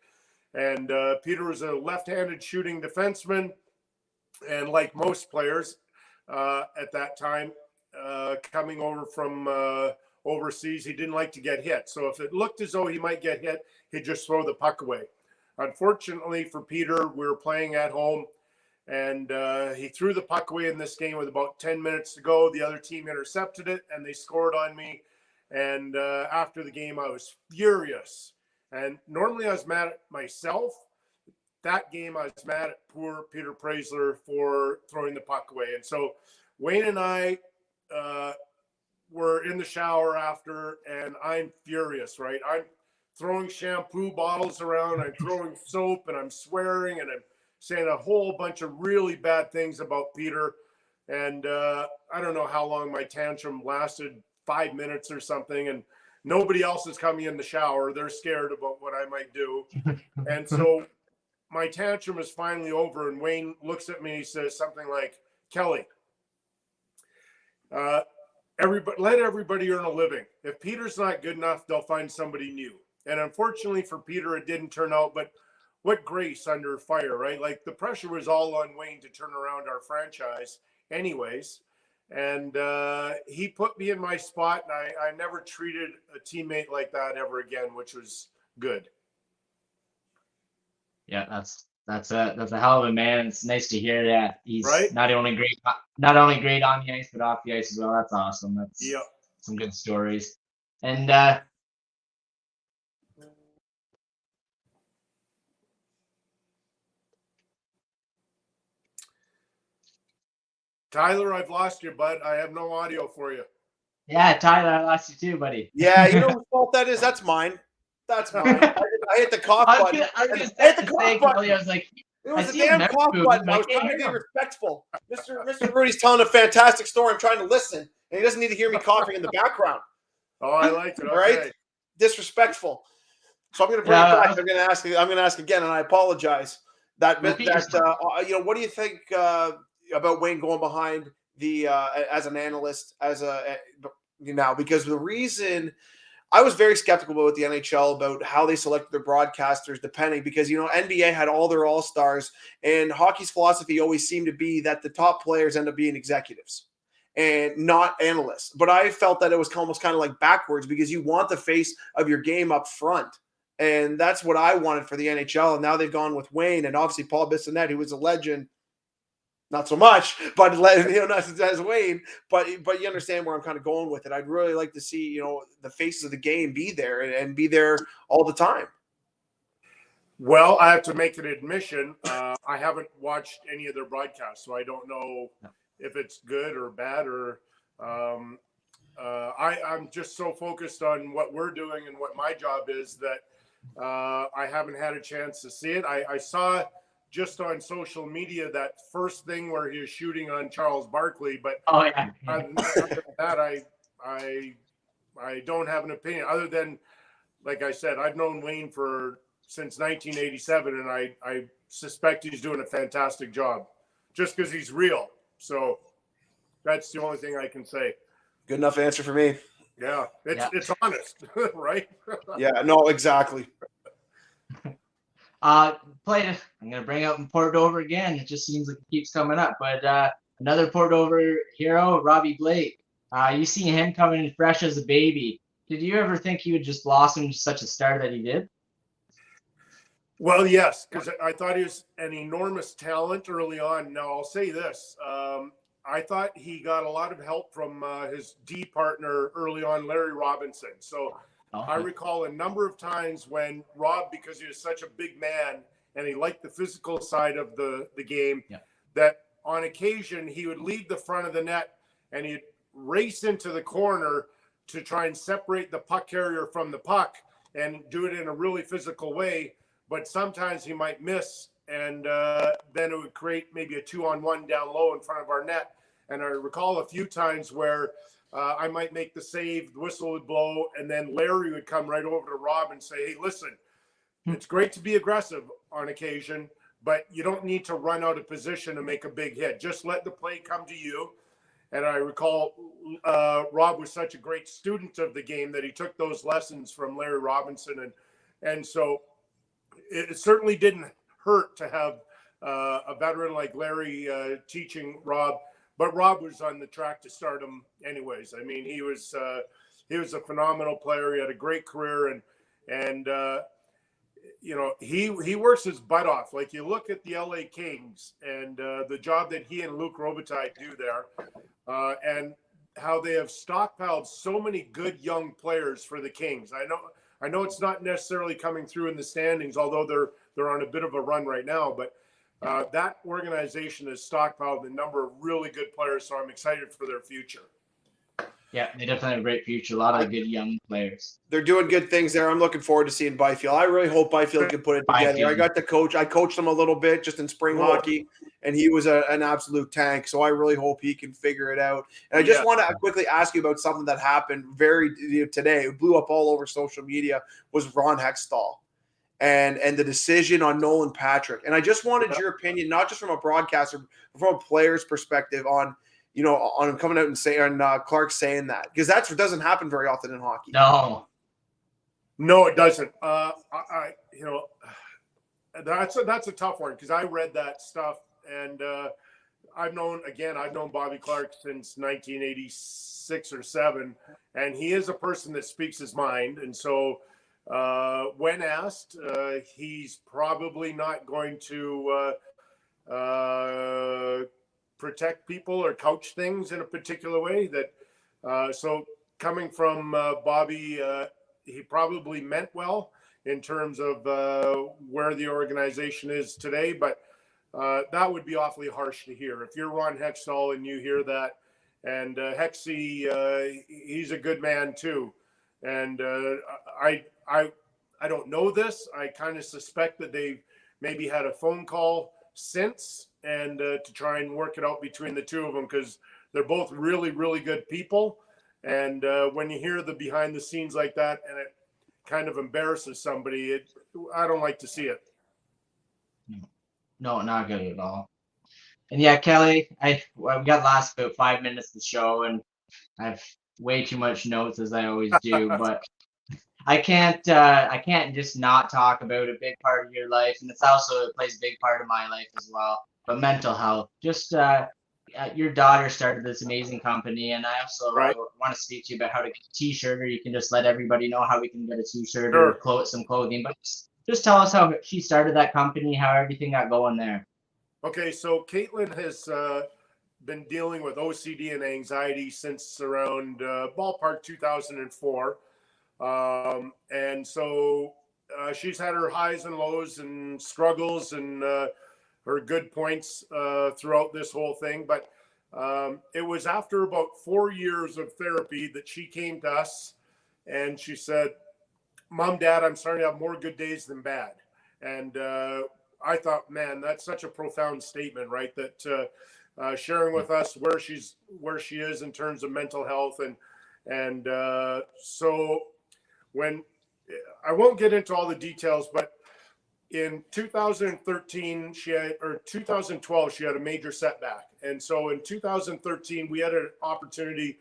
And Peter was a left-handed shooting defenseman. And like most players at that time, coming over from overseas, he didn't like to get hit. So if it looked as though he might get hit, he'd just throw the puck away. Unfortunately for Peter, we were playing at home, and he threw the puck away in this game with about 10 minutes to go. The other team intercepted it, and they scored on me. And after the game, I was furious. And normally I was mad at myself. That game, I was mad at poor Peter Preisler for throwing the puck away. And so Wayne and I were in the shower after, and I'm furious, right? I'm throwing shampoo bottles around, I'm throwing soap, and I'm swearing, and I'm saying a whole bunch of really bad things about Peter. And I don't know how long my tantrum lasted, 5 minutes or something, and nobody else is coming in the shower. They're scared about what I might do. And so my tantrum is finally over, and Wayne looks at me and he says something like, Kelly, let everybody earn a living. If Peter's not good enough, they'll find somebody new. And unfortunately for Peter, it didn't turn out, but what grace under fire, right? Like, the pressure was all on Wayne to turn around our franchise anyways. And he put me in my spot, and I never treated a teammate like that ever again, which was good. Yeah, that's a hell of a man. It's nice to hear that he's right? not only great on the ice, but off the ice as well. That's awesome. That's some good stories. And Tyler, I've lost you, bud. I have no audio for you. Yeah, Tyler, I lost you too, buddy. Yeah, you know whose fault that is? That's mine. That's mine. I hit the cough button. I was just saying, Kelly, I was like, It was I a see him damn next cough to him, button. but I I was can't trying to hear be him. respectful. Mr. Hrudey's telling a fantastic story. I'm trying to listen, and he doesn't need to hear me coughing in the background. Oh, I like it. All right? Okay. Disrespectful. So I'm going to bring it back. I'm going to ask again, and I apologize. Repeat yourself. What do you think about Wayne going behind the as an analyst because the reason I was very skeptical about the NHL about how they selected their broadcasters, depending because NBA had all their all-stars, and hockey's philosophy always seemed to be that the top players end up being executives and not analysts. But I felt that it was almost kind of like backwards because you want the face of your game up front. And that's what I wanted for the NHL. And now they've gone with Wayne and obviously Paul Bissonnette, who was a legend. Not so much, but not as Wayne. But you understand where I'm kind of going with it. I'd really like to see the faces of the game be there and be there all the time. Well, I have to make an admission. I haven't watched any of their broadcasts, so I don't know if it's good or bad. Or I'm just so focused on what we're doing and what my job is that I haven't had a chance to see it. I saw just on social media that first thing where he was shooting on Charles Barkley, but Oh yeah. other than that, I don't have an opinion other than, like I said, I've known Wayne since 1987, and I suspect he's doing a fantastic job just because he's real. So that's the only thing I can say. Good enough answer for me. Yeah, it's honest, right? Yeah, no, exactly. I'm gonna bring up Port Dover again. It just seems like it keeps coming up. But another Port Dover hero, Robbie Blake. You see him coming in fresh as a baby. Did you ever think he would just blossom to such a star that he did? Well, yes, because I thought he was an enormous talent early on. Now, I'll say this. I thought he got a lot of help from his D partner early on, Larry Robinson. So I recall a number of times when Rob, because he was such a big man and he liked the physical side of the game, that on occasion he would leave the front of the net and he'd race into the corner to try and separate the puck carrier from the puck and do it in a really physical way. But sometimes he might miss, and then it would create maybe a 2-on-1 down low in front of our net. And I recall a few times where I might make the save, the whistle would blow, and then Larry would come right over to Rob and say, hey, listen, it's great to be aggressive on occasion, but you don't need to run out of position to make a big hit. Just let the play come to you. And I recall Rob was such a great student of the game that he took those lessons from Larry Robinson. And so it certainly didn't hurt to have a veteran like Larry teaching Rob. But Rob was on the track to stardom anyways. I mean, he was a phenomenal player. He had a great career, and he works his butt off. Like, you look at the LA Kings and the job that he and Luc Robitaille do there, and how they have stockpiled so many good young players for the Kings. I know it's not necessarily coming through in the standings, although they're on a bit of a run right now, but that organization has stockpiled a number of really good players, so I'm excited for their future. Yeah, they definitely have a great future. A lot of good young players. They're doing good things there. I'm looking forward to seeing Byfield. I really hope Byfield can put it together. I got to coach. I coached him a little bit just in spring hockey, and he was an absolute tank. So I really hope he can figure it out. And I just want to quickly ask you about something that happened today. It blew up all over social media. Was Ron Hextall and the decision on Nolan Patrick. And I just wanted your opinion, not just from a broadcaster, but from a player's perspective on him coming out and saying, Clark saying that, because that doesn't happen very often in hockey. No, it doesn't. That's a tough one because I read that stuff, and I've known Bobby Clark since 1986 or 7, and he is a person that speaks his mind, and so when asked, he's probably not going to protect people or couch things in a particular way. So coming from Bobby, he probably meant well in terms of where the organization is today, but that would be awfully harsh to hear. If you're Ron Hextall and you hear that, and Hexy, he's a good man too. And I don't know this. I kind of suspect that they maybe had a phone call since, and to try and work it out between the two of them, because they're both really, really good people. And when you hear the behind the scenes like that and it kind of embarrasses somebody, I don't like to see it. No, not good at all. And yeah, Kelly, we got the last about 5 minutes of the show, and I have way too much notes as I always do, but I can't just not talk about a big part of your life, and it plays a big part of my life as well. But mental health, just your daughter started this amazing company, and I also want to speak to you about how to get a T-shirt, or you can just let everybody know how we can get a T-shirt or some clothing. But just tell us how she started that company, how everything got going there. Okay, so Caitlin has been dealing with OCD and anxiety since around ballpark 2004. And so she's had her highs and lows and struggles and her good points throughout this whole thing. But it was after about 4 years of therapy that she came to us and she said, Mom, Dad, I'm starting to have more good days than bad. And I thought, man, that's such a profound statement, right? That sharing with us where she is in terms of mental health. And so when I won't get into all the details, but in 2013, 2012, she had a major setback. And so in 2013, we had an opportunity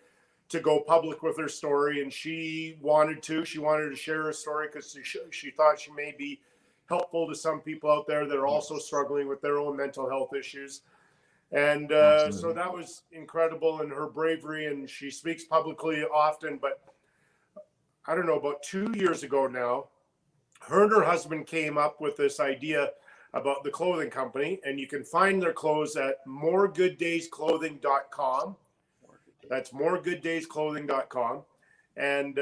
to go public with her story, and she wanted to share her story because she thought she may be helpful to some people out there that are also struggling with their own mental health issues. And so that was incredible, and her bravery, and she speaks publicly often. But I don't know, about 2 years ago now, her and her husband came up with this idea about the clothing company, and you can find their clothes at moregooddaysclothing.com. That's moregooddaysclothing.com. And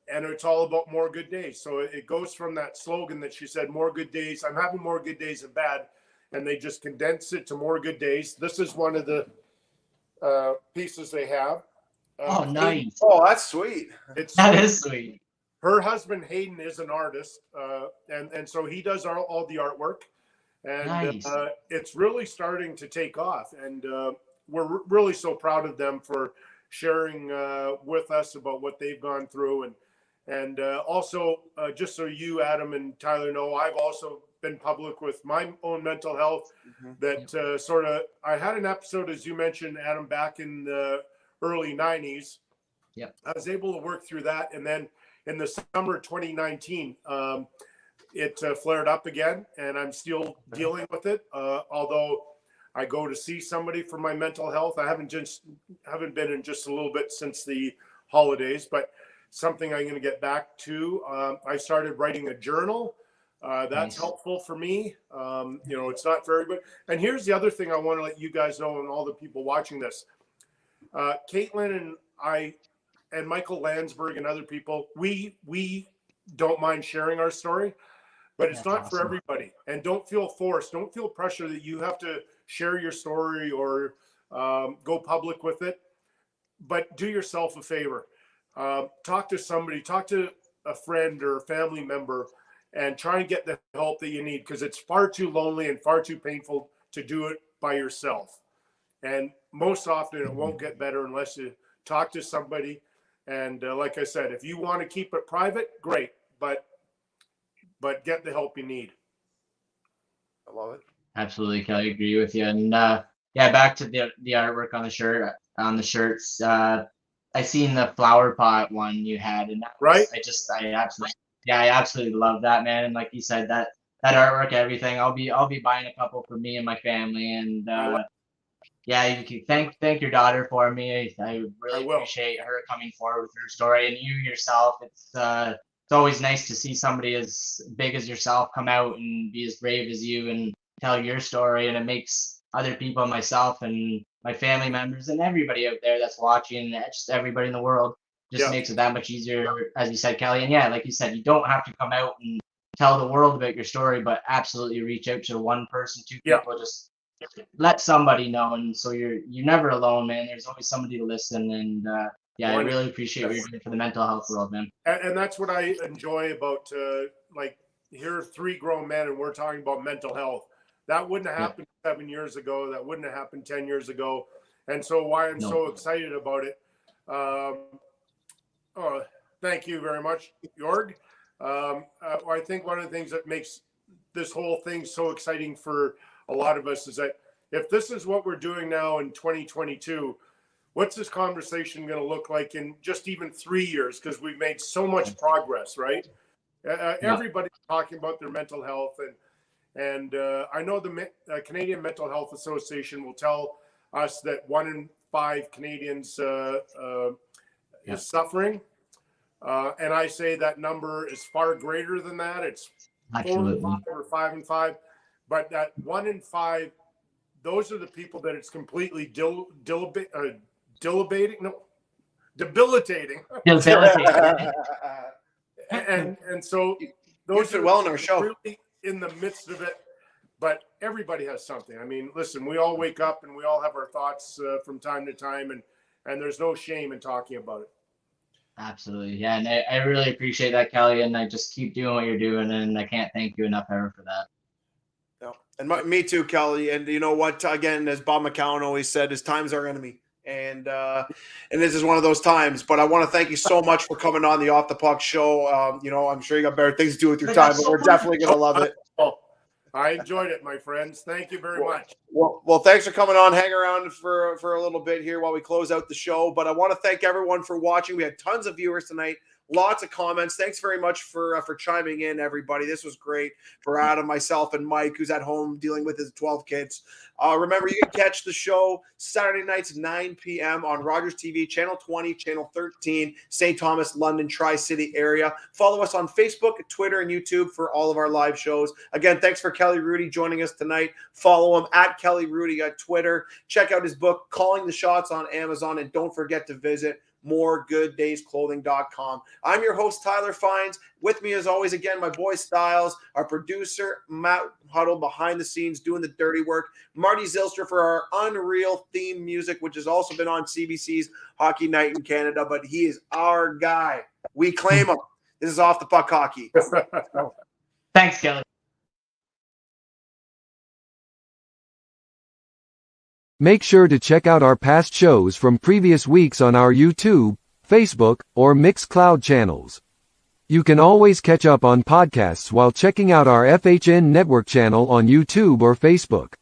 it's all about more good days. So it goes from that slogan that she said, more good days. I'm having more good days than bad. And they just condense it to more good days. This is one of the pieces they have. Oh, nice. Oh, that's sweet. That is sweet. Her husband, Hayden, is an artist. And so he does all the artwork. And nice. It's really starting to take off. And we're really so proud of them for sharing with us about what they've gone through. And also, just so you, Adam and Tyler, know, I've also been public with my own mental health. That I had an episode, as you mentioned, Adam, back in the early 90s. Yep. I was able to work through that. And then in the summer of 2019, it flared up again, and I'm still dealing with it. Although I go to see somebody for my mental health. I haven't been in just a little bit since the holidays, but something I'm going to get back to. I started writing a journal. That's nice. Helpful for me. It's not for everybody. And here's the other thing I want to let you guys know, and all the people watching this. Caitlin and I and Michael Landsberg and other people, we don't mind sharing our story, but it's not for everybody. And don't feel forced. Don't feel pressure that you have to share your story or go public with it. But do yourself a favor. Talk to somebody, talk to a friend or a family member, and try and get the help that you need, because it's far too lonely and far too painful to do it by yourself. And most often it won't get better unless you talk to somebody. And like I said, if you want to keep it private, great, but get the help you need. I love it. Absolutely, Kelly, agree with you. And back to the artwork on the shirts. I seen the flower pot one you had, and I absolutely love that, man. And like you said, that artwork, everything. I'll be buying a couple for me and my family. And you can thank your daughter for me. I really appreciate her coming forward with her story, and you yourself. It's always nice to see somebody as big as yourself come out and be as brave as you and tell your story, and it makes other people, myself and my family members and everybody out there that's watching, just everybody in the world, just makes it that much easier, as you said, Kelly. And like you said, you don't have to come out and tell the world about your story, but absolutely reach out to one person, two people, just let somebody know. And so you're never alone, man. There's always somebody to listen. And I really appreciate what you're doing for the mental health world, man. And that's what I enjoy about here are three grown men and we're talking about mental health. That wouldn't have happened 7 years ago. That wouldn't have happened 10 years ago. And so why I'm so excited about it. Thank you very much, Jorg. I think one of the things that makes this whole thing so exciting for a lot of us is that if this is what we're doing now in 2022, what's this conversation going to look like in just even 3 years? Because we've made so much progress, right? Everybody's talking about their mental health, and I know the Canadian Mental Health Association will tell us that 1 in 5 Canadians is suffering, and I say that number is far greater than that. It's 4 in 5 or 5 in 5, but that 1 in 5, those are the people that it's completely debilitating. and so those are well in our show. Really in the midst of it, but everybody has something. I mean, listen, we all wake up and we all have our thoughts from time to time, and there's no shame in talking about it. Absolutely. Yeah. And I really appreciate that, Kelly. And I just keep doing what you're doing. And I can't thank you enough ever for that. No. And me too, Kelly. And you know what? Again, as Bob McCown always said, his time's our enemy. And this is one of those times. But I want to thank you so much for coming on the Off the Puck show. I'm sure you got better things to do with your time, but we're definitely going to love it. I enjoyed it, my friends. Thank you very much. Well, thanks for coming on. Hang around for a little bit here while we close out the show. But I want to thank everyone for watching. We had tons of viewers tonight. Lots of comments. Thanks very much for chiming in, everybody. This was great for Adam, myself, and Mike, who's at home dealing with his 12 kids. Remember, you can catch the show Saturday nights, 9 p.m. on Rogers TV, Channel 20, Channel 13, St. Thomas, London, Tri-City area. Follow us on Facebook, Twitter, and YouTube for all of our live shows. Again, thanks for Kelly Hrudey joining us tonight. Follow him at Kelly Hrudey at Twitter. Check out his book, Calling the Shots, on Amazon, and don't forget to visit moregooddaysclothing.com. I'm your host, Tyler Fines. With me, as always, again, my boy Styles, our producer, Matt Huddle, behind the scenes, doing the dirty work, Marty Zilstra for our Unreal theme music, which has also been on CBC's Hockey Night in Canada, but he is our guy. We claim him. This is Off the Puck Hockey. Thanks, Kelly. Make sure to check out our past shows from previous weeks on our YouTube, Facebook, or Mixcloud channels. You can always catch up on podcasts while checking out our FHN Network channel on YouTube or Facebook.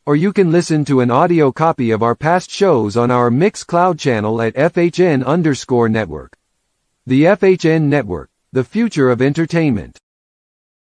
Or you can listen to an audio copy of our past shows on our Mixcloud channel at FHN_network. The FHN Network, the future of entertainment.